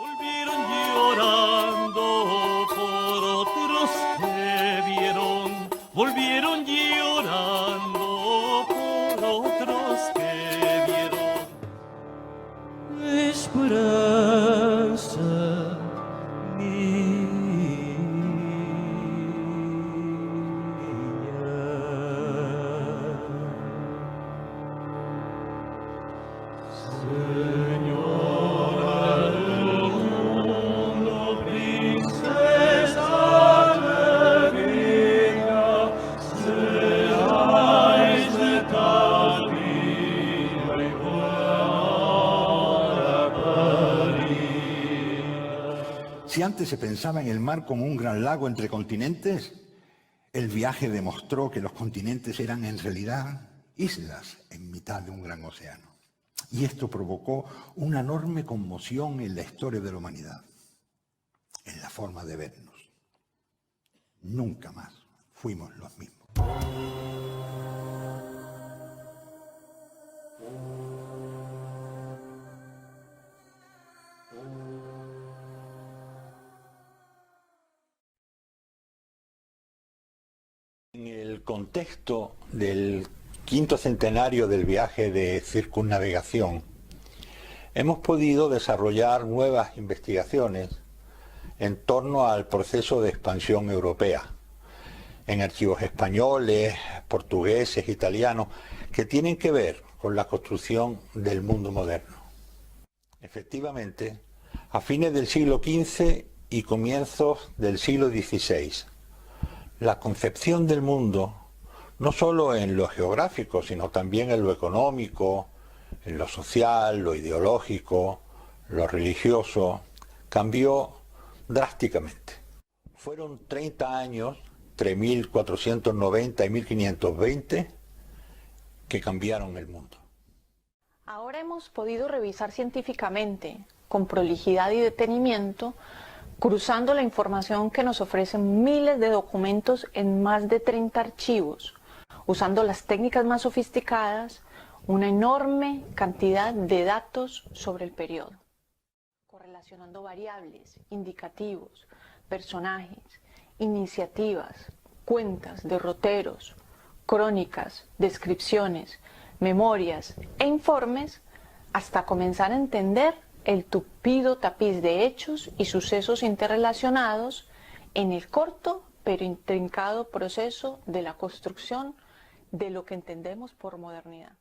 Volvieron llorando por otros que vieron, volvieron llorando por otros que vieron. Esperanza Si antes se pensaba en el mar como un gran lago entre continentes, el viaje demostró que los continentes eran en realidad islas en mitad de un gran océano. Y esto provocó una enorme conmoción en la historia de la humanidad, en la forma de vernos. Nunca más fuimos los mismos. En el contexto del quinto centenario del viaje de circunnavegación, hemos podido desarrollar nuevas investigaciones en torno al proceso de expansión europea, en archivos españoles, portugueses, italianos, que tienen que ver con la construcción del mundo moderno. Efectivamente, a fines del siglo XV y comienzos del siglo XVI, la concepción del mundo, no solo en lo geográfico, sino también en lo económico, en lo social, lo ideológico, lo religioso, cambió drásticamente. Fueron 30 años, entre 1490 y 1520, que cambiaron el mundo. Ahora hemos podido revisar científicamente, con prolijidad y detenimiento, cruzando la información que nos ofrecen miles de documentos en más de 30 archivos, usando las técnicas más sofisticadas, una enorme cantidad de datos sobre el periodo, correlacionando variables, indicativos, personajes, iniciativas, cuentas, derroteros, crónicas, descripciones, memorias e informes, hasta comenzar a entender el tupido tapiz de hechos y sucesos interrelacionados en el corto pero intrincado proceso de la construcción de lo que entendemos por modernidad.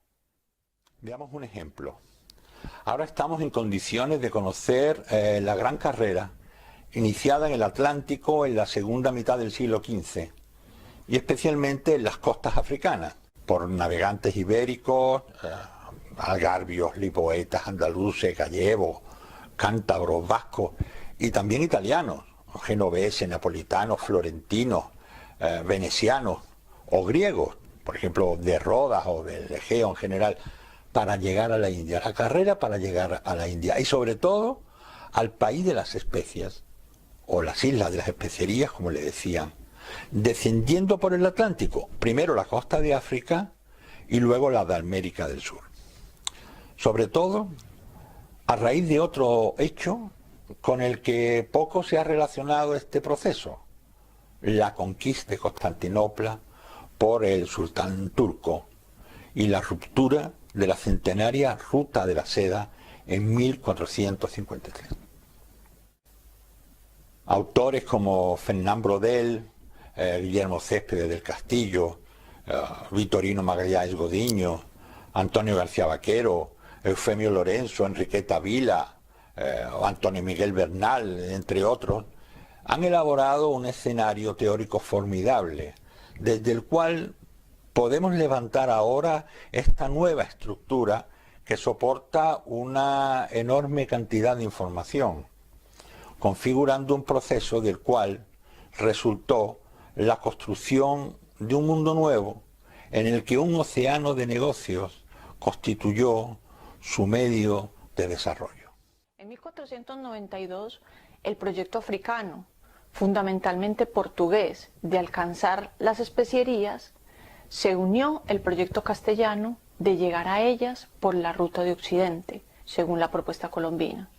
Veamos un ejemplo. Ahora estamos en condiciones de conocer la gran carrera iniciada en el Atlántico en la segunda mitad del siglo XV y especialmente en las costas africanas, por navegantes ibéricos, algarbios, lipoetas, andaluces, gallegos, cántabros, vascos y también italianos, genoveses, napolitanos, florentinos, venecianos o griegos, por ejemplo de Rodas o del Egeo en general, para llegar a la India, la carrera para llegar a la India y sobre todo al país de las especias o las islas de las especerías, como le decían, descendiendo por el Atlántico, primero la costa de África y luego la de América del Sur. Sobre todo a raíz de otro hecho con el que poco se ha relacionado este proceso, la conquista de Constantinopla por el sultán turco y la ruptura de la centenaria Ruta de la Seda en 1453. Autores como Fernán Brodel, Guillermo Céspedes del Castillo, Vitorino Magallanes Godiño, Antonio García Vaquero, Eufemio Lorenzo, Enriqueta Vila, Antonio Miguel Bernal, entre otros, han elaborado un escenario teórico formidable, desde el cual podemos levantar ahora esta nueva estructura que soporta una enorme cantidad de información, configurando un proceso del cual resultó la construcción de un mundo nuevo en el que un océano de negocios constituyó su medio de desarrollo. En 1492, el proyecto africano, fundamentalmente portugués, de alcanzar las especierías, se unió el proyecto castellano de llegar a ellas por la ruta de Occidente, según la propuesta colombina.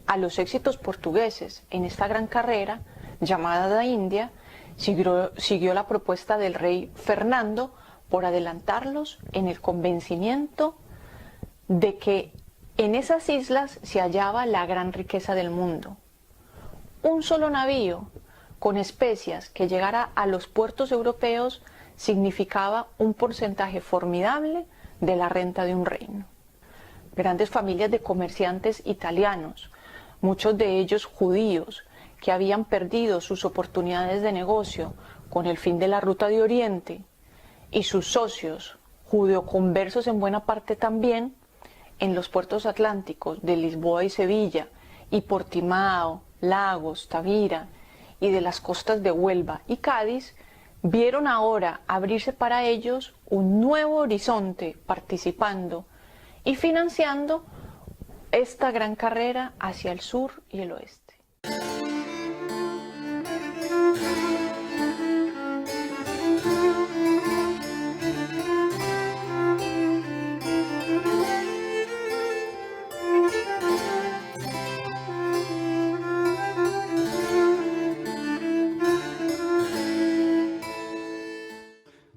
a los éxitos portugueses en esta gran carrera llamada la India, siguió la propuesta del rey Fernando por adelantarlos en el convencimiento de que en esas islas se hallaba la gran riqueza del mundo. Un solo navío con especias que llegara a los puertos europeos significaba un porcentaje formidable de la renta de un reino. Grandes familias de comerciantes italianos, muchos de ellos judíos, que habían perdido sus oportunidades de negocio con el fin de la ruta de Oriente, y sus socios, judeoconversos en buena parte también, en los puertos atlánticos de Lisboa y Sevilla, y Portimao, Lagos, Tavira, y de las costas de Huelva y Cádiz, vieron ahora abrirse para ellos un nuevo horizonte participando y financiando esta gran carrera hacia el sur y el oeste.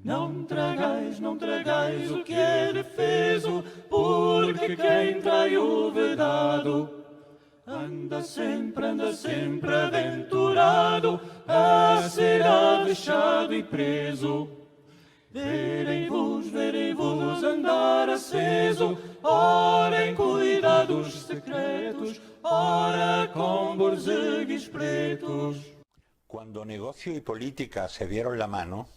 Não tragais o que é defeso, porque quem trai o vedado anda sempre aventurado a ser avexado e preso. Verei-vos andar aceso, ora em cuidados secretos, ora com borzeguis pretos. Cuando negocio y política se dieron la mano,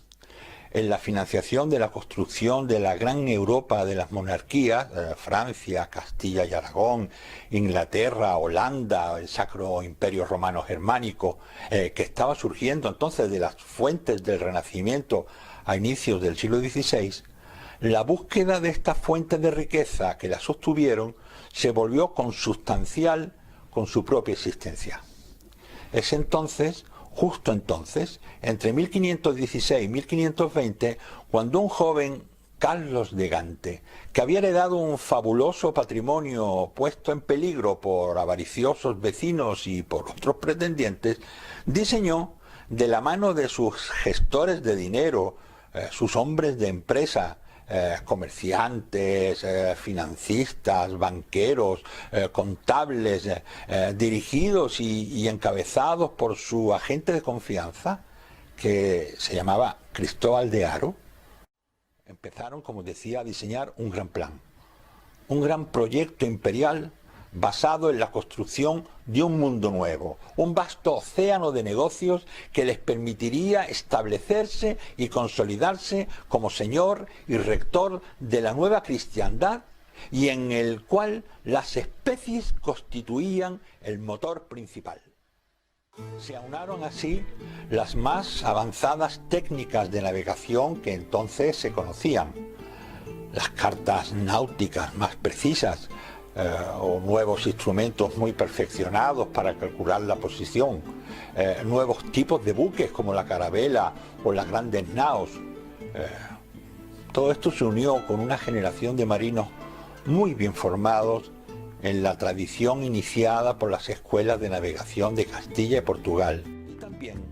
en la financiación de la construcción de la gran Europa de las monarquías, Francia, Castilla y Aragón, Inglaterra, Holanda, el Sacro Imperio Romano Germánico, que estaba surgiendo entonces de las fuentes del Renacimiento a inicios del siglo XVI, la búsqueda de estas fuentes de riqueza que la sostuvieron se volvió consustancial con su propia existencia. Es entonces, justo entonces, entre 1516 y 1520, cuando un joven, Carlos de Gante, que había heredado un fabuloso patrimonio puesto en peligro por avariciosos vecinos y por otros pretendientes, diseñó, de la mano de sus gestores de dinero, sus hombres de empresa, comerciantes, financistas, banqueros, contables, dirigidos y encabezados por su agente de confianza, que se llamaba Cristóbal de Haro, empezaron, como decía, a diseñar un gran plan, un gran proyecto imperial basado en la construcción de un mundo nuevo, un vasto océano de negocios que les permitiría establecerse y consolidarse como señor y rector de la nueva cristiandad, y en el cual las especies constituían el motor principal. Se aunaron así las más avanzadas técnicas de navegación que entonces se conocían, las cartas náuticas más precisas, o nuevos instrumentos muy perfeccionados para calcular la posición, nuevos tipos de buques como la carabela o las grandes naos. Todo esto se unió con una generación de marinos muy bien formados en la tradición iniciada por las escuelas de navegación de Castilla y Portugal, y también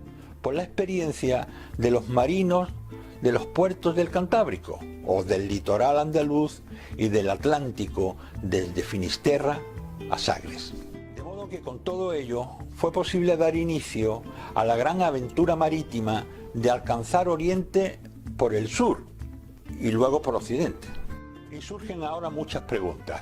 por la experiencia de los marinos de los puertos del Cantábrico o del litoral andaluz y del Atlántico, desde Finisterra a Sagres. De modo que con todo ello fue posible dar inicio a la gran aventura marítima de alcanzar Oriente por el sur y luego por Occidente. Y surgen ahora muchas preguntas.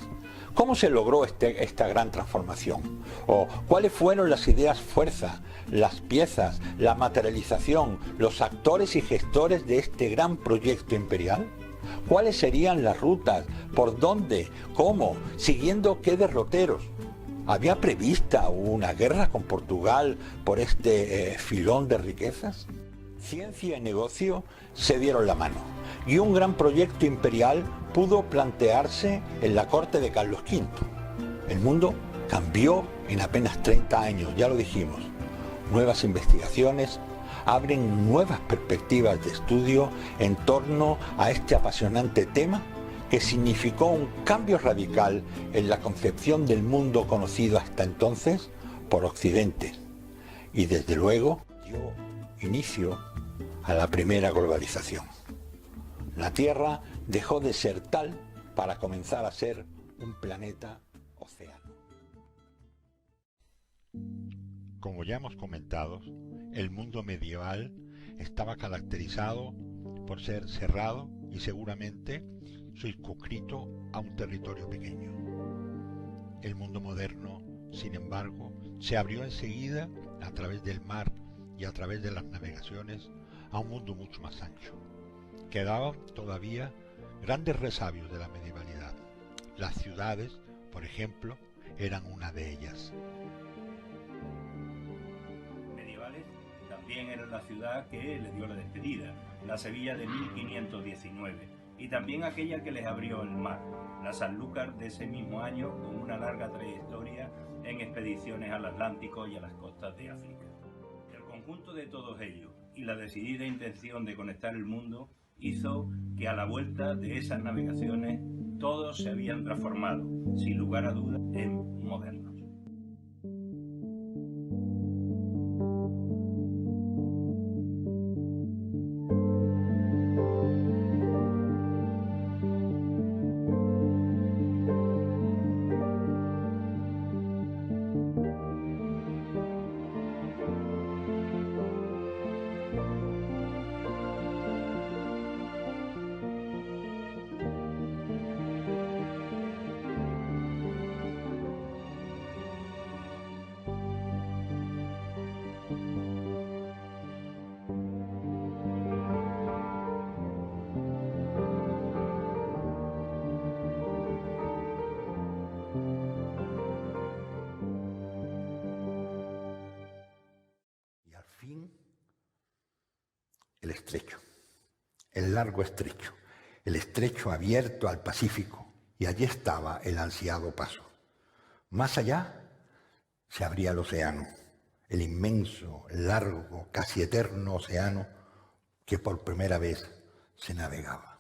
¿Cómo se logró esta gran transformación? ¿O cuáles fueron las ideas fuerza, las piezas, la materialización, los actores y gestores de este gran proyecto imperial? ¿Cuáles serían las rutas? ¿Por dónde? ¿Cómo? ¿Siguiendo qué derroteros? ¿Había prevista una guerra con Portugal por este filón de riquezas? Ciencia y negocio se dieron la mano y un gran proyecto imperial pudo plantearse en la corte de Carlos V. El mundo cambió en apenas 30 años, ya lo dijimos. Nuevas investigaciones abren nuevas perspectivas de estudio en torno a este apasionante tema que significó un cambio radical en la concepción del mundo conocido hasta entonces por Occidente y desde luego dio inicio a la primera globalización. La Tierra dejó de ser tal para comenzar a ser un planeta océano. Como ya hemos comentado, el mundo medieval estaba caracterizado por ser cerrado y seguramente circunscrito a un territorio pequeño. El mundo moderno, sin embargo, se abrió enseguida a través del mar y a través de las navegaciones a un mundo mucho más ancho. Quedaban todavía grandes resabios de la medievalidad. Las ciudades, por ejemplo, eran una de ellas. Medievales también era la ciudad que le dio la despedida, la Sevilla de 1519, y también aquella que les abrió el mar, la Sanlúcar de ese mismo año, con una larga trayectoria en expediciones al Atlántico y a las costas de África. El conjunto de todos ellos y la decidida intención de conectar el mundo hizo que a la vuelta de esas navegaciones todos se habían transformado, sin lugar a dudas, en modernos. El estrecho, el largo estrecho, el estrecho abierto al Pacífico, y allí estaba el ansiado paso. Más allá se abría el océano, el inmenso, largo, casi eterno océano que por primera vez se navegaba.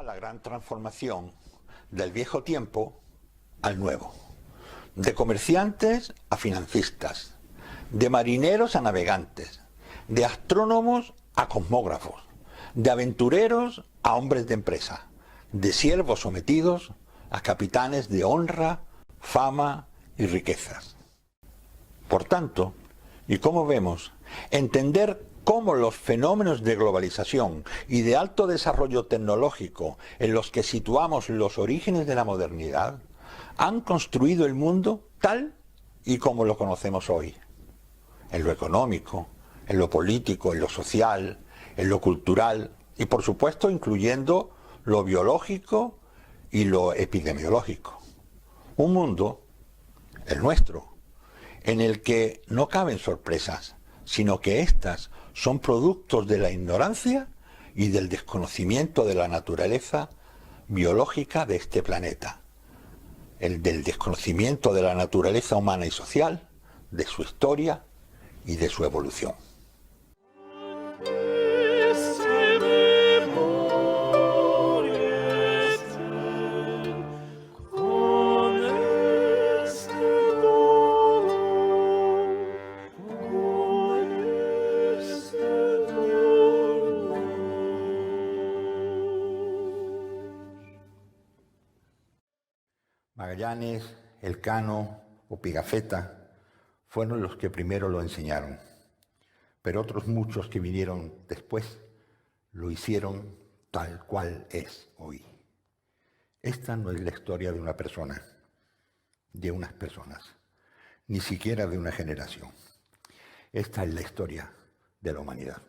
La gran transformación del viejo tiempo al nuevo, de comerciantes a financistas, de marineros a navegantes, de astrónomos a cosmógrafos, de aventureros a hombres de empresa, de siervos sometidos a capitanes de honra, fama y riquezas. Por tanto, y como vemos, entender cómo los fenómenos de globalización y de alto desarrollo tecnológico en los que situamos los orígenes de la modernidad han construido el mundo tal y como lo conocemos hoy, en lo económico, en lo político, en lo social, en lo cultural y por supuesto incluyendo lo biológico y lo epidemiológico. Un mundo, el nuestro, en el que no caben sorpresas, sino que éstas son productos de la ignorancia y del desconocimiento de la naturaleza biológica de este planeta, del desconocimiento de la naturaleza humana y social, de su historia y de su evolución. Magallanes, Elcano o Pigafetta fueron los que primero lo enseñaron, pero otros muchos que vinieron después lo hicieron tal cual es hoy. Esta no es la historia de una persona, de unas personas, ni siquiera de una generación. Esta es la historia de la humanidad.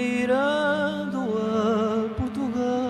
mirando a Portugal.